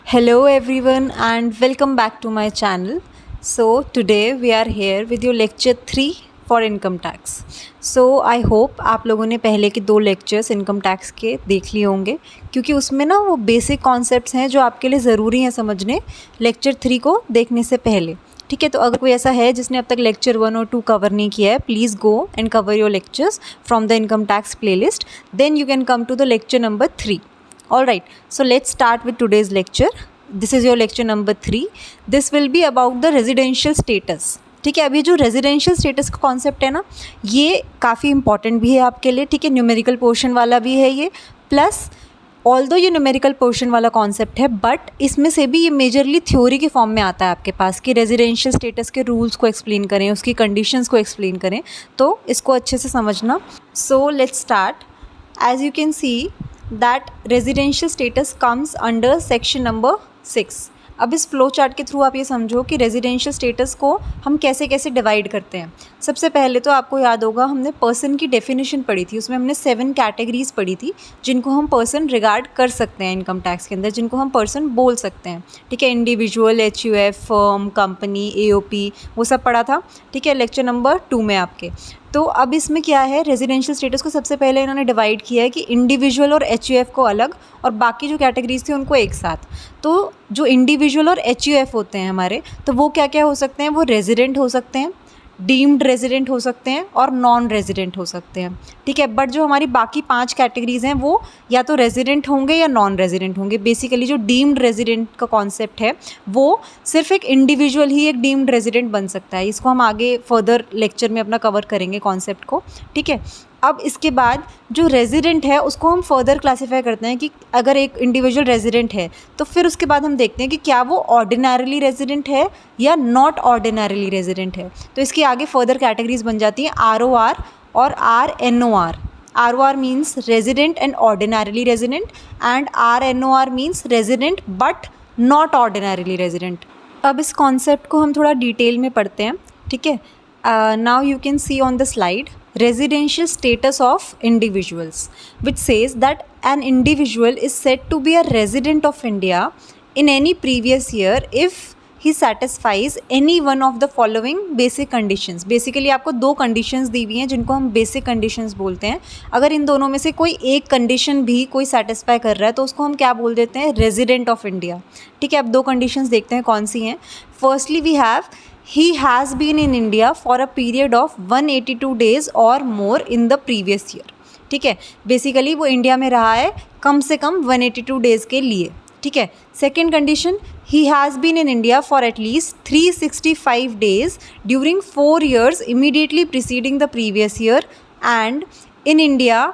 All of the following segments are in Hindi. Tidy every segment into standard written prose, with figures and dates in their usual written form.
Hello everyone and welcome back to my channel. So today we are here with your lecture 3 for income tax. So I hope आप लोगों ने पहले के 2 लेक्चर्स इनकम टैक्स के देख लिए होंगे क्योंकि उसमें ना वो बेसिक कॉन्सेप्ट्स हैं जो आपके लिए ज़रूरी हैं समझने लेक्चर 3 को देखने से पहले। ठीक है, तो अगर कोई ऐसा है जिसने अब तक लेक्चर 1 और 2 कवर नहीं किया है, please go and cover your lectures from the income tax playlist, then you can come to the lecture number 3. All right, so let's start with today's lecture. This is your lecture number 3. This will be about the residential status. ठीक है, अभी जो रेजिडेंशियल स्टेटस का कॉन्सेप्ट है ना, ये काफ़ी इंपॉर्टेंट भी है आपके लिए. ठीक है, न्यूमेरिकल पोर्शन वाला भी है ये, प्लस ऑल्दो ये न्यूमेरिकल पोर्शन वाला कॉन्सेप्ट है, बट इसमें से भी ये मेजरली थ्योरी के फॉर्म में आता है आपके पास कि रेजिडेंशियल स्टेटस के रूल्स को एक्सप्लेन करें, उसकी कंडीशंस को एक्सप्लेन करें, तो इसको अच्छे से समझना. So let's start. As you can see that residential status comes under section number 6. अब इस फ्लो चार्ट के थ्रू आप ये समझो कि रेजिडेंशियल स्टेटस को हम कैसे कैसे डिवाइड करते हैं. सबसे पहले तो आपको याद होगा हमने पर्सन की डेफिनेशन पढ़ी थी, उसमें हमने 7 कैटेगरीज पढ़ी थी जिनको हम पर्सन रिगार्ड कर सकते हैं इनकम टैक्स के अंदर, जिनको हम पर्सन बोल सकते हैं. ठीक है, individual, HUF, firm, company, AOP, वो सब पढ़ा था. ठीक है, लेक्चर नंबर 2 में आपके. तो अब इसमें क्या है, रेजिडेंशियल स्टेटस को सबसे पहले इन्होंने डिवाइड किया है कि इंडिविजुअल और HUF को अलग और बाकी जो कैटेगरीज थी उनको एक साथ. तो जो इंडिविजुअल और HUF होते हैं हमारे, तो वो क्या क्या हो सकते हैं, वो रेजिडेंट हो सकते हैं, डीम्ड रेजिडेंट हो सकते हैं और नॉन रेजिडेंट हो सकते हैं. ठीक है, बट जो हमारी बाकी 5 कैटेगरीज हैं वो या तो रेजिडेंट होंगे या नॉन रेजिडेंट होंगे. बेसिकली जो डीम्ड रेजिडेंट का कॉन्सेप्ट है वो सिर्फ एक इंडिविजुअल ही एक डीम्ड रेजिडेंट बन सकता है. इसको हम आगे फर्दर लेक्चर में अपना कवर करेंगे कॉन्सेप्ट को. ठीक है, अब इसके बाद जो रेजिडेंट है उसको हम फर्दर क्लासीफाई करते हैं कि अगर एक इंडिविजुअल रेजिडेंट है तो फिर उसके बाद हम देखते हैं कि क्या वो ऑर्डिनरीली रेजिडेंट है या नॉट ऑर्डिनरीली रेजिडेंट है. तो इसकी आगे फर्दर कैटेगरीज बन जाती हैं ROR और RNOR. ROR means resident and ordinarily resident and RNOR means resident but not ordinarily resident. अब इस कॉन्सेप्ट को हम थोड़ा डिटेल में पढ़ते हैं. ठीक है, now you can C on the slide residential status of individuals, which says that an individual is said to be a resident of India in any previous year if he satisfies any one of the following basic conditions. Basically आपको 2 conditions दी हुई हैं जिनको हम basic conditions बोलते हैं. अगर इन दोनों में से कोई एक condition भी कोई satisfy कर रहा है तो उसको हम क्या बोल देते हैं, resident of India. ठीक है, अब 2 conditions देखते हैं कौन सी हैं. Firstly we have he has been in India for a period of 182 days or more in the previous year. ठीक है, बेसिकली वो इंडिया में रहा है कम से कम 182 डेज़ के लिए. ठीक है, second condition, he has been in India for at least 365 days during 4 years immediately preceding the previous year and in India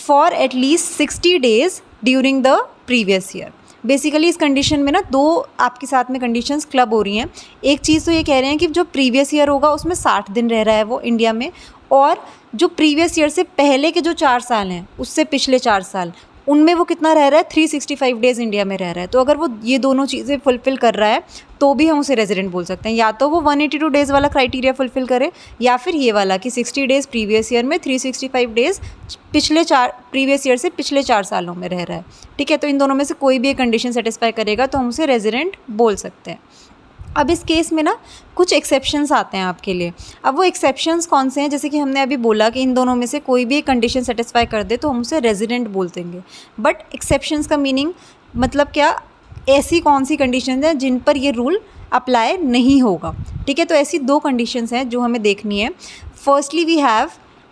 for at least 60 days during the previous year. Basically इस कंडीशन में ना 2 आपके साथ में कंडीशंस क्लब हो रही हैं. एक चीज़ तो ये कह रहे हैं कि जो प्रीवियस ईयर होगा उसमें 60 दिन रह रहा है वो इंडिया में, और जो प्रीवियस ईयर से पहले के जो 4 साल हैं उससे पिछले 4 साल उनमें वो कितना रह रहा है, 365 डेज़ इंडिया में रह रहा है. तो अगर वो ये दोनों चीज़ें फुलफ़िल कर रहा है तो भी हम उसे रेजिडेंट बोल सकते हैं. या तो वो 182 डेज़ वाला क्राइटेरिया फुलफ़िल करे या फिर ये वाला कि 60 डेज़ प्रीवियस ईयर में, 365 डेज़ पिछले 4 प्रीवियस ईयर से पिछले 4 सालों में रह रहा है. ठीक है, तो इन दोनों में से कोई भी एक कंडीशन सेटिस्फाई करेगा तो हम उसे रेजिडेंट बोल सकते हैं. अब इस केस में ना कुछ एक्सेप्शंस आते हैं आपके लिए. अब वो एक्सेप्शंस कौन से हैं, जैसे कि हमने अभी बोला कि इन दोनों में से कोई भी एक कंडीशन सेटिस्फाई कर दे तो हम उसे रेजिडेंट बोल देंगे. बट एक्सेप्शंस का मीनिंग मतलब क्या, ऐसी कौन सी कंडीशंस हैं जिन पर ये रूल अप्लाई नहीं होगा. ठीक है, तो ऐसी 2 कंडीशंस हैं जो हमें देखनी है. Firstly we have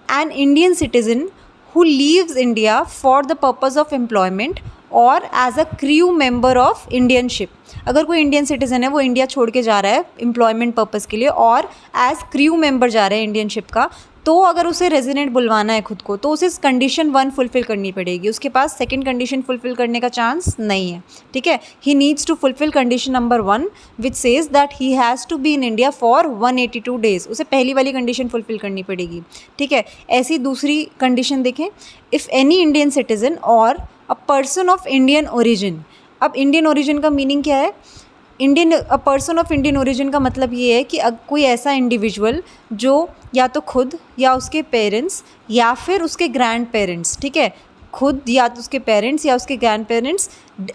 an Indian citizen who leaves India for the purpose of employment और as a crew member of Indian ship. अगर कोई इंडियन सिटीज़न है वो इंडिया छोड़ के जा रहा है एम्प्लॉयमेंट पर्पज़ के लिए और एज क्रू मेंबर जा रहा है इंडियन शिप का, तो अगर उसे रेजिडेंट बुलवाना है खुद को तो उसे कंडीशन 1 फुलफ़िल करनी पड़ेगी. उसके पास सेकंड कंडीशन फुलफ़िल करने का चांस नहीं है. ठीक है, he needs to fulfil condition number 1 which says that he has to be in India for 182 days. उसे पहली वाली कंडीशन फुलफ़िल करनी पड़ेगी. ठीक है, ऐसी दूसरी कंडीशन देखें, इफ़ एनी इंडियन सिटीज़न और a person of Indian origin. अब इंडियन ओरिजिन का मीनिंग क्या है, अ पर्सन ऑफ इंडियन ओरिजिन का मतलब ये है कि कोई ऐसा इंडिविजुअल जो या तो खुद या उसके पेरेंट्स या फिर उसके ग्रैंड पेरेंट्स, ठीक है, खुद या तो उसके पेरेंट्स या उसके ग्रैंड पेरेंट्स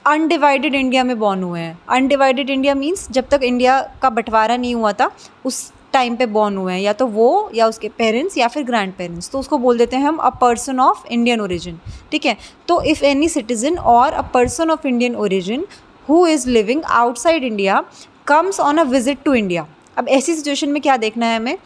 अनडिवाइडेड इंडिया में बॉर्न हुए हैं। अनडिवाइडेड इंडिया मीन्स जब तक इंडिया का बंटवारा नहीं हुआ था उस टाइम पे बॉर्न हुए हैं, या तो वो या उसके पेरेंट्स या फिर ग्रैंड पेरेंट्स, तो उसको बोल देते हैं हम a person of Indian origin. ठीक है, तो इफ़ एनी सिटीजन और a person of Indian origin who is living outside India comes on a visit to India. अब ऐसी सिचुएशन में क्या देखना है हमें,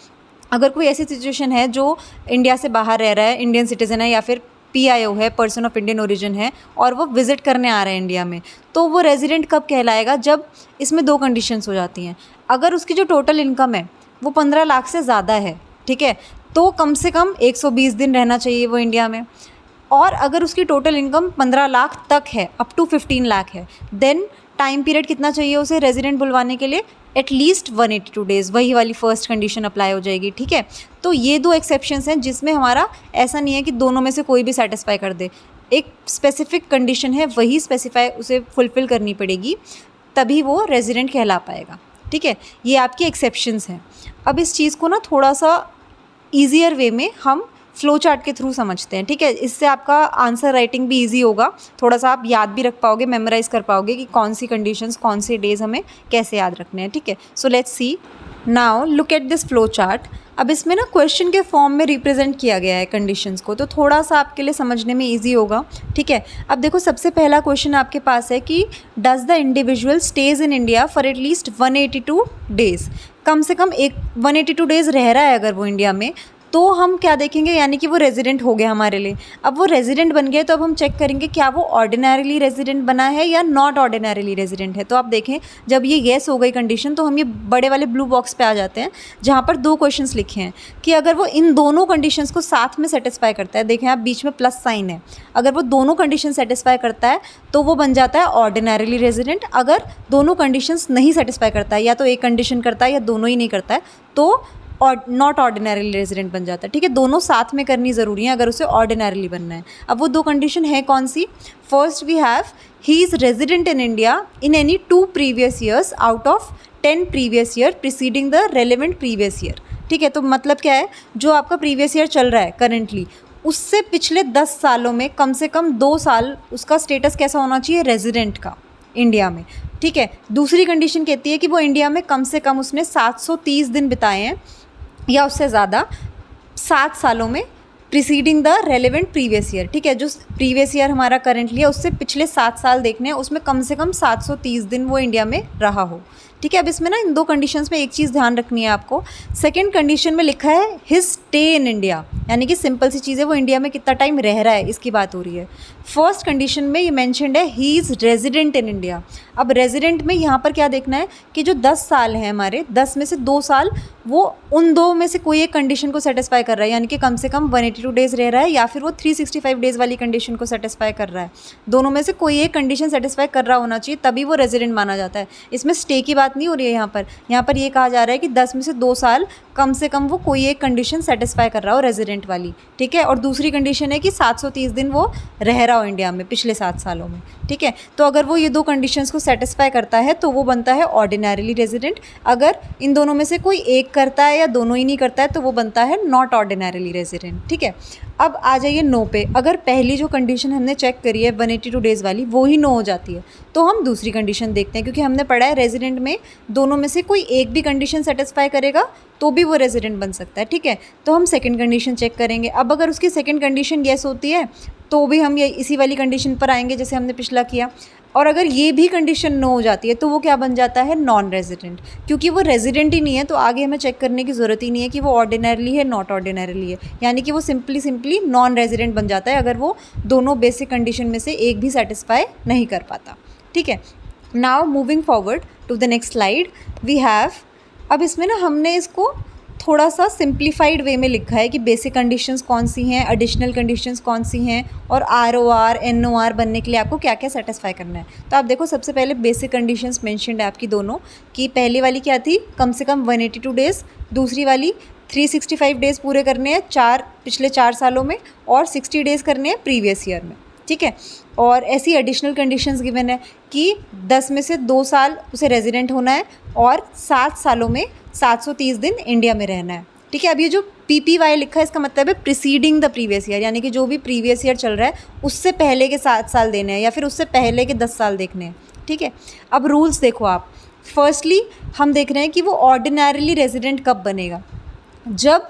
अगर कोई ऐसी सिचुएशन है जो इंडिया से बाहर रह रहा है, इंडियन सिटीज़न है या फिर PIO है, पर्सन ऑफ इंडियन ओरिजिन है, और वो विज़िट करने आ रहा है इंडिया में, तो वो रेजिडेंट कब कहलाएगा, जब इसमें दो कंडीशंस हो जाती हैं। अगर उसकी जो टोटल इनकम है वो 15 लाख से ज़्यादा है, ठीक है, तो कम से कम 120 दिन रहना चाहिए वो इंडिया में। और अगर उसकी टोटल इनकम 15 लाख तक है, अप टू 15 लाख है, देन टाइम पीरियड कितना चाहिए उसे रेजिडेंट बुलवाने के लिए, एटलीस्ट 182 डेज़, वही वाली फर्स्ट कंडीशन अप्लाई हो जाएगी। ठीक है, तो ये दो एक्सेप्शंस हैं जिसमें हमारा ऐसा नहीं है कि दोनों में से कोई भी सेटिस्फाई कर दे, एक स्पेसिफिक कंडीशन है, वही स्पेसिफाई उसे फुलफ़िल करनी पड़ेगी, तभी वो रेजिडेंट कहला पाएगा। ठीक है, ये आपकी एक्सेप्शंस हैं। अब इस चीज़ को ना थोड़ा सा ईजियर वे में हम फ्लो चार्ट के थ्रू समझते हैं। ठीक है, इससे आपका आंसर राइटिंग भी इजी होगा, थोड़ा सा आप याद भी रख पाओगे, मेमोराइज़ कर पाओगे कि कौन सी कंडीशंस कौन से डेज़ हमें कैसे याद रखने हैं। ठीक है, so let's see now look at this flow chart. अब इसमें ना क्वेश्चन के फॉर्म में रिप्रेजेंट किया गया है कंडीशंस को, तो थोड़ा सा आपके लिए समझने में इजी होगा। ठीक है, अब देखो सबसे पहला क्वेश्चन आपके पास है कि does the individual stage in India for at least 182 days. कम से कम 182 डेज़ रह रहा है अगर वो इंडिया में, तो हम क्या देखेंगे, यानी कि वो रेजिडेंट हो गया हमारे लिए। अब वो रेजिडेंट बन गया तो अब हम चेक करेंगे क्या वो ऑर्डिनरीली रेजिडेंट बना है या नॉट ऑर्डिनरीली रेजिडेंट है। तो आप देखें जब ये येस हो गई कंडीशन तो हम ये बड़े वाले ब्लू बॉक्स पे आ जाते हैं जहाँ पर दो क्वेश्चंस लिखे हैं कि अगर वो इन दोनों कंडीशंस को साथ में सेटिस्फाई करता है, देखें आप बीच में प्लस साइन है, अगर वो दोनों कंडीशन सेटिस्फाई करता है तो वो बन जाता है ऑर्डिनरीली रेजिडेंट। अगर दोनों कंडीशंस नहीं सेटिस्फाई करता है, या तो एक कंडीशन करता है या दोनों ही नहीं करता है, तो और नॉट ऑर्डिनरीली रेजिडेंट बन जाता है। ठीक है, दोनों साथ में करनी ज़रूरी है अगर उसे ऑर्डिनरीली बनना है। अब वो दो कंडीशन है कौन सी, first we have he is resident in India in any 2 previous years out of 10 previous year preceding the relevant previous year. ठीक है, तो मतलब क्या है, जो आपका प्रीवियस ईयर चल रहा है करेंटली, उससे पिछले 10 सालों में कम से कम 2 साल उसका स्टेटस कैसा होना चाहिए, रेजिडेंट का इंडिया में। ठीक है, दूसरी कंडीशन कहती है कि वो इंडिया में कम से कम उसने 730 दिन बिताए हैं या उससे ज़्यादा 7 सालों में preceding the relevant previous year. ठीक है, जो प्रीवियस ईयर हमारा करेंटली है उससे पिछले 7 साल देखने हैं, उसमें कम से कम 730 दिन वो इंडिया में रहा हो। ठीक है, अब इसमें ना इन दो कंडीशंस में एक चीज़ ध्यान रखनी है आपको। सेकंड कंडीशन में लिखा है हिज स्टे इन इंडिया, यानी कि सिंपल सी चीज़ है, वो इंडिया में कितना टाइम रह रहा है इसकी बात हो रही है। फर्स्ट कंडीशन में ये मैंशनड है ही इज़ रेजिडेंट इन इंडिया। अब रेजिडेंट में यहाँ पर क्या देखना है कि जो 10 साल हैं हमारे, 10 में से 2 साल वो उन दो में से कोई एक कंडीशन को सेटिस्फाई कर रहा है, यानी कि कम से कम 182 डेज़ रह रहा है या फिर वो 365 डेज़ वाली कंडीशन को सेटिस्फाई कर रहा है। दोनों में से कोई एक कंडीशन सेटिस्फाई कर रहा होना चाहिए, तभी वो रेजिडेंट माना जाता है। इसमें स्टे की बात नहीं हो रही है यहाँ पर ये कहा जा रहा है कि 10 में से 2 साल कम से कम वो कोई एक कंडीशन सेटिस्फाई कर रहा हो रेजिडेंट वाली। ठीक है, और दूसरी कंडीशन है कि 730 दिन वो रह रहा हो इंडिया में पिछले 7 सालों में। ठीक है, तो अगर वो ये दो कंडीशंस को सेटिस्फाई करता है तो वो बनता है ऑर्डिनरीली रेजिडेंट। अगर इन दोनों में से कोई एक करता है या दोनों ही नहीं करता है तो वो बनता है नॉट ऑर्डिनरीली रेजिडेंट। ठीक है, अब आ जाइए नो पे। अगर पहली जो कंडीशन हमने चेक करी है 182 डेज़ वाली वो ही नो हो जाती है तो हम दूसरी कंडीशन देखते हैं, क्योंकि हमने पढ़ा है रेजिडेंट में दोनों में से कोई एक भी कंडीशन सेटिस्फाई करेगा तो भी वो रेजिडेंट बन सकता है। ठीक है, तो हम सेकंड कंडीशन चेक करेंगे। अब अगर उसकी सेकंड कंडीशन येस होती है तो भी हम ये इसी वाली कंडीशन पर आएंगे जैसे हमने पिछला किया, और अगर ये भी कंडीशन नो हो जाती है तो वो क्या बन जाता है, नॉन रेजिडेंट। क्योंकि वो रेजिडेंट ही नहीं है तो आगे हमें चेक करने की ज़रूरत ही नहीं है कि वो ऑर्डिनरली है नॉट ऑर्डिनरली है, यानी कि वो सिंपली नॉन रेजिडेंट बन जाता है अगर वो दोनों बेसिक कंडीशन में से एक भी सेटिस्फाई नहीं कर पाता। ठीक है, now moving forward to the next slide we have, अब इसमें ना हमने इसको थोड़ा सा सिंप्लीफाइड वे में लिखा है कि बेसिक कंडीशंस कौन सी हैं, एडिशनल कंडीशंस कौन सी हैं, और ROR NOR बनने के लिए आपको क्या क्या सेटिस्फाई करना है। तो आप देखो सबसे पहले बेसिक कंडीशंस मेंशन्ड है आपकी दोनों, कि पहली वाली क्या थी, कम से कम 182 डेज़, दूसरी वाली 365 डेज़ पूरे करने हैं पिछले 4 सालों में, और 60 डेज़ करने हैं प्रीवियस ईयर में। ठीक है, और ऐसी एडिशनल कंडीशंस गिवन है कि 10 में से 2 साल उसे रेजिडेंट होना है और 7 सालों में 730 दिन इंडिया में रहना है। ठीक है। अब ये जो PPY लिखा है इसका मतलब है प्रीसीडिंग द प्रीवियस ईयर, यानी कि जो भी प्रीवियस ईयर चल रहा है उससे पहले के 7 साल देने हैं या फिर उससे पहले के 10 साल देखने हैं, ठीक है। अब रूल्स देखो आप, फर्स्टली हम देख रहे हैं कि वो ऑर्डिनरीली रेजिडेंट कब बनेगा, जब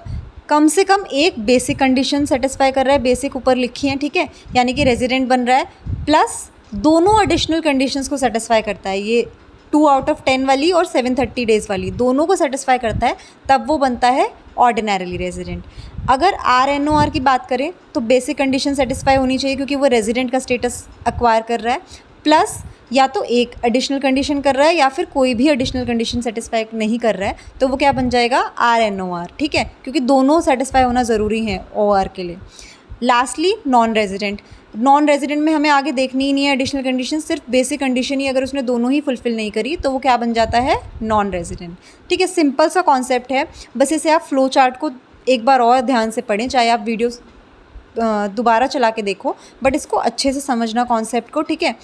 कम से कम एक बेसिक कंडीशन सेटिस्फाई कर रहा है, बेसिक ऊपर लिखी है, ठीक है, यानी कि रेजिडेंट बन रहा है, प्लस दोनों एडिशनल कंडीशंस को सेटिस्फाई करता है, ये 2 आउट ऑफ 10 वाली और 730 डेज़ वाली, दोनों को सेटिस्फाई करता है, तब वो बनता है ऑर्डिनरीली रेजिडेंट। अगर RNOR की बात करें तो बेसिक कंडीशन सेटिस्फाई होनी चाहिए क्योंकि वो रेजिडेंट का स्टेटस एक्वायर कर रहा है, प्लस या तो एक एडिशनल कंडीशन कर रहा है या फिर कोई भी एडिशनल कंडीशन सेटिस्फाई नहीं कर रहा है, तो वो क्या बन जाएगा RNOR, ठीक है, क्योंकि दोनों सेटिस्फाई होना ज़रूरी है OR के लिए। लास्टली नॉन रेजिडेंट में हमें आगे देखनी ही नहीं है एडिशनल कंडीशन, सिर्फ बेसिक कंडीशन ही अगर उसने दोनों ही फुलफिल नहीं करी तो वो क्या बन जाता है नॉन रेजिडेंट, ठीक है। सिंपल सा कॉन्सेप्ट है, बस इसे आप फ्लो चार्ट को एक बार और ध्यान से पढ़ें, चाहे आप वीडियो दोबारा चला के देखो, बट इसको अच्छे से समझना कॉन्सेप्ट को, ठीक है।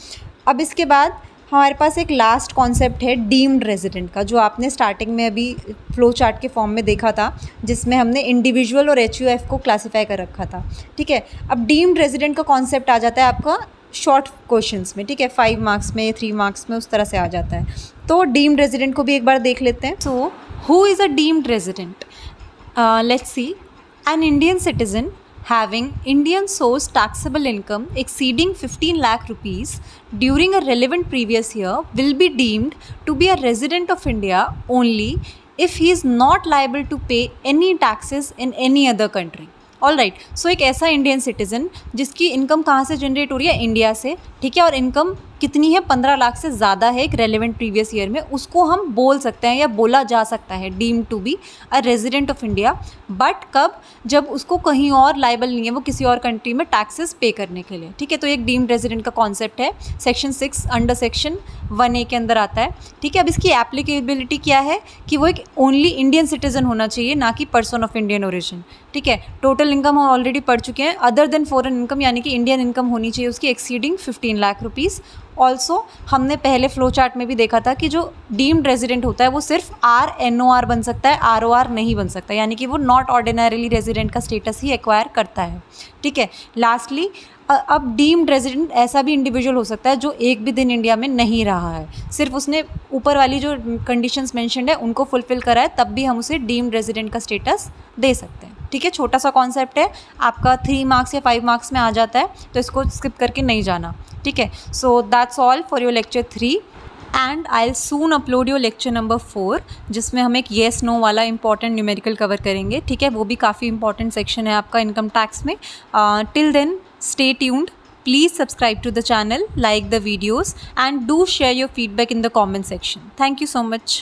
अब इसके बाद हमारे पास एक लास्ट कॉन्सेप्ट है डीम्ड रेजिडेंट का, जो आपने स्टार्टिंग में अभी फ्लो चार्ट के फॉर्म में देखा था, जिसमें हमने इंडिविजुअल और HUF को क्लासीफाई कर रखा था, ठीक है। अब डीम्ड रेजिडेंट का कॉन्सेप्ट आ जाता है आपका शॉर्ट क्वेश्चंस में, ठीक है, 5 मार्क्स में, 3 मार्क्स में, उस तरह से आ जाता है। तो डीम्ड रेजिडेंट को भी एक बार देख लेते हैं। So who is a deemed resident? Let's see, N Indian citizen having Indian source taxable income exceeding 15 lakh rupees during a relevant previous year will be deemed to be a resident of India only if he is not liable to pay any taxes in any other country. All right, so एक ऐसा इंडियन सिटीज़न जिसकी इनकम कहाँ से जनरेट हो रही है? इंडिया से, ठीक है, और इनकम कितनी है? 15 लाख से ज़्यादा है एक रेलिवेंट प्रीवियस ईयर में, उसको हम बोल सकते हैं या बोला जा सकता है deemed to be a resident of India. But कब? जब उसको कहीं और लाइबल नहीं है वो किसी और कंट्री में टैक्सेस पे करने के लिए, ठीक है। तो एक डीम्ड रेजिडेंट का कॉन्सेप्ट है, सेक्शन 6 अंडर सेक्शन 1A के अंदर आता है, ठीक है। अब इसकी एप्लीकेबिलिटी क्या है कि वो एक ओनली इंडियन सिटीज़न होना चाहिए, ना कि पर्सन ऑफ इंडियन ओरिजिन, ठीक है। टोटल इनकम हम ऑलरेडी पढ़ चुके हैं, अदर देन फॉरेन इनकम, यानी कि इंडियन इनकम होनी चाहिए उसकी एक्सीडिंग 15 लाख रुपीज़। ऑल्सो हमने पहले फ्लो चार्ट में भी देखा था कि जो डीम्ड रेजिडेंट होता है वो सिर्फ RNOR बन सकता है, ROR नहीं बन सकता, यानी कि वो नॉट ऑर्डिनरीली रेजिडेंट का स्टेटस ही एक्वायर करता है, ठीक है। लास्टली अब डीम्ड रेजिडेंट ऐसा भी इंडिविजुअल हो सकता है जो एक भी दिन इंडिया में नहीं रहा है, सिर्फ उसने ऊपर वाली जो कंडीशंस मेंशन्ड है उनको फुलफिल करा है, तब भी हम उसे डीम्ड रेजिडेंट का स्टेटस दे सकते हैं, ठीक है। छोटा सा कॉन्सेप्ट है, आपका 3 मार्क्स या 5 मार्क्स में आ जाता है, तो इसको स्किप करके नहीं जाना, ठीक है। So that's all for your lecture 3 and I will soon upload your lecture number 4, जिसमें हम एक येस नो वाला इंपॉर्टेंट न्यूमेरिकल कवर करेंगे, ठीक है। वो भी काफ़ी इंपॉर्टेंट सेक्शन है आपका इनकम टैक्स में। Till then stay tuned, please subscribe to the channel, like the videos and do share your feedback in the comment section. Thank you so much.